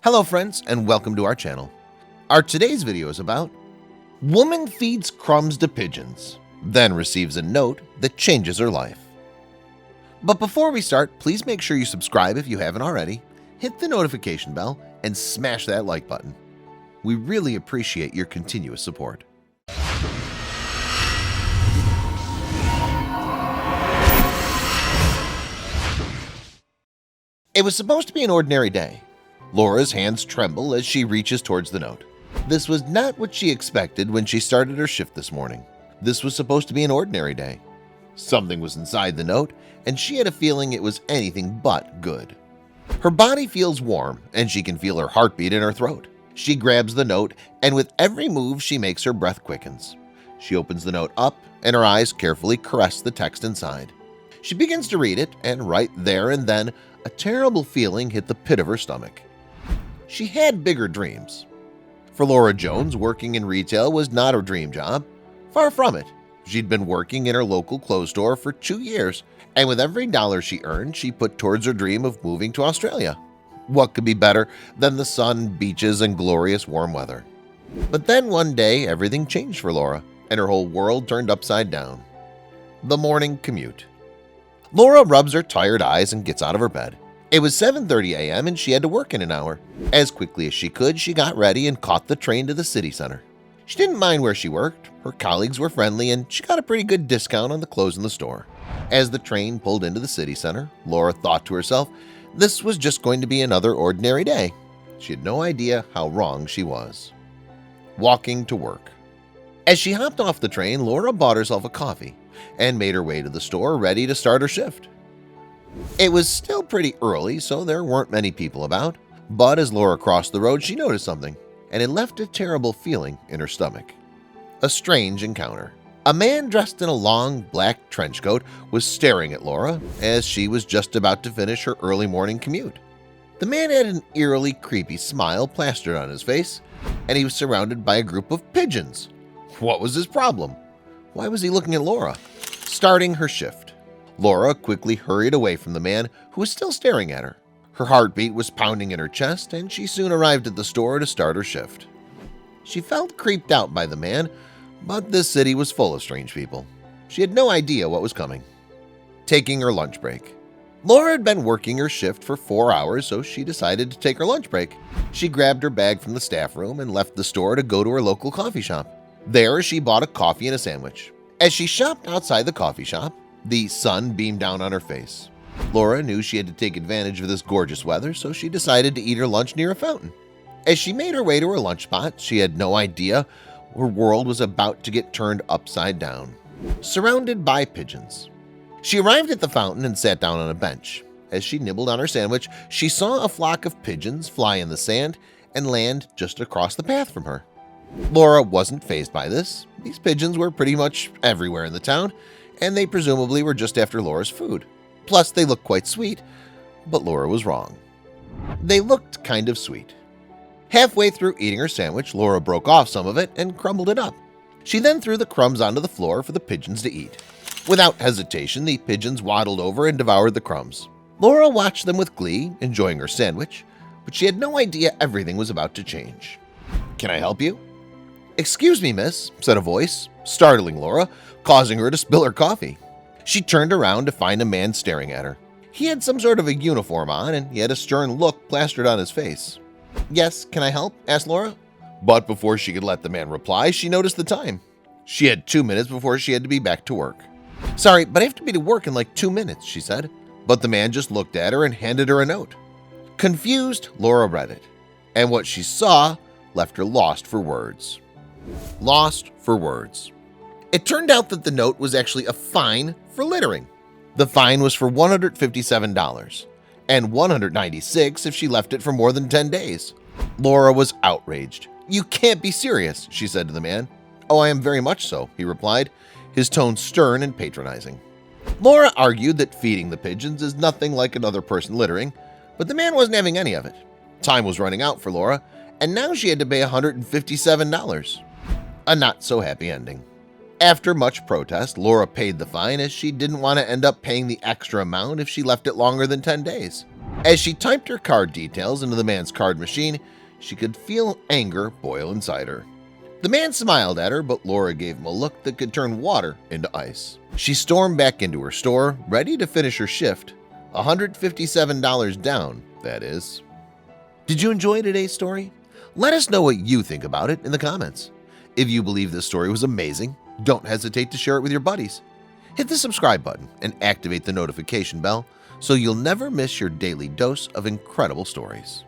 Hello friends and welcome to our channel. Our today's video is about woman feeds crumbs to pigeons, then receives a note that changes her life. But before we start, please make sure you subscribe if you haven't already, hit the notification bell, and smash that like button. We really appreciate your continuous support. It was supposed to be an ordinary day. Laura's hands tremble as she reaches towards the note. This was not what she expected when she started her shift this morning. This was supposed to be an ordinary day. Something was inside the note, and she had a feeling it was anything but good. Her body feels warm, and she can feel her heartbeat in her throat. She grabs the note, and with every move she makes, her breath quickens. She opens the note up, and her eyes carefully caress the text inside. She begins to read it, and right there and then, a terrible feeling hit the pit of her stomach. She had bigger dreams. For Laura Jones, working in retail was not her dream job. Far from it. She'd been working in her local clothes store for 2 years, and with every dollar she earned, she put towards her dream of moving to Australia. What could be better than the sun, beaches, and glorious warm weather? But then one day, everything changed for Laura, and her whole world turned upside down. The morning commute. Laura rubs her tired eyes and gets out of her bed. It was 7:30 a.m. and she had to work in an hour. As quickly as she could, she got ready and caught the train to the city center. She didn't mind where she worked. Her colleagues were friendly and she got a pretty good discount on the clothes in the store. As the train pulled into the city center, Laura thought to herself, this was just going to be another ordinary day. She had no idea how wrong she was. Walking to work. As she hopped off the train, Laura bought herself a coffee and made her way to the store ready to start her shift. It was still pretty early, so there weren't many people about, but as Laura crossed the road, she noticed something, and it left a terrible feeling in her stomach. A strange encounter. A man dressed in a long black trench coat was staring at Laura as she was just about to finish her early morning commute. The man had an eerily creepy smile plastered on his face, and he was surrounded by a group of pigeons. What was his problem? Why was he looking at Laura? Starting her shift, Laura quickly hurried away from the man who was still staring at her. Her heartbeat was pounding in her chest, and she soon arrived at the store to start her shift. She felt creeped out by the man, but this city was full of strange people. She had no idea what was coming. Taking her lunch break. Laura had been working her shift for 4 hours, so she decided to take her lunch break. She grabbed her bag from the staff room and left the store to go to her local coffee shop. There, she bought a coffee and a sandwich. As she shopped outside the coffee shop, the sun beamed down on her face. Laura knew she had to take advantage of this gorgeous weather, so she decided to eat her lunch near a fountain. As she made her way to her lunch spot, she had no idea her world was about to get turned upside down. Surrounded by pigeons. She arrived at the fountain and sat down on a bench. As she nibbled on her sandwich, she saw a flock of pigeons fly in the sand and land just across the path from her. Laura wasn't fazed by this. These pigeons were pretty much everywhere in the town, and they presumably were just after Laura's food. Plus, they looked quite sweet, but Laura was wrong. They looked kind of sweet. Halfway through eating her sandwich, Laura broke off some of it and crumbled it up. She then threw the crumbs onto the floor for the pigeons to eat. Without hesitation, the pigeons waddled over and devoured the crumbs. Laura watched them with glee, enjoying her sandwich, but she had no idea everything was about to change. "Can I help you?" "Excuse me, miss," said a voice, startling Laura, causing her to spill her coffee. She turned around to find a man staring at her. He had some sort of a uniform on, and he had a stern look plastered on his face. "Yes, can I help?" asked Laura. But before she could let the man reply, she noticed the time. She had 2 minutes before she had to be back to work. "Sorry, but I have to be to work in like 2 minutes," she said. But the man just looked at her and handed her a note. Confused, Laura read it, and what she saw left her lost for words. Lost for words. It turned out that the note was actually a fine for littering. The fine was for $157 and $196 if she left it for more than 10 days. Laura was outraged. "You can't be serious," she said to the man. "Oh, I am very much so," he replied, his tone stern and patronizing. Laura argued that feeding the pigeons is nothing like another person littering, but the man wasn't having any of it. Time was running out for Laura, and now she had to pay $157. A not-so-happy ending. After much protest, Laura paid the fine as she didn't want to end up paying the extra amount if she left it longer than 10 days. As she typed her card details into the man's card machine, she could feel anger boil inside her. The man smiled at her, but Laura gave him a look that could turn water into ice. She stormed back into her store, ready to finish her shift. $157 down, that is. Did you enjoy today's story? Let us know what you think about it in the comments. If you believe this story was amazing, don't hesitate to share it with your buddies. Hit the subscribe button and activate the notification bell so you'll never miss your daily dose of incredible stories.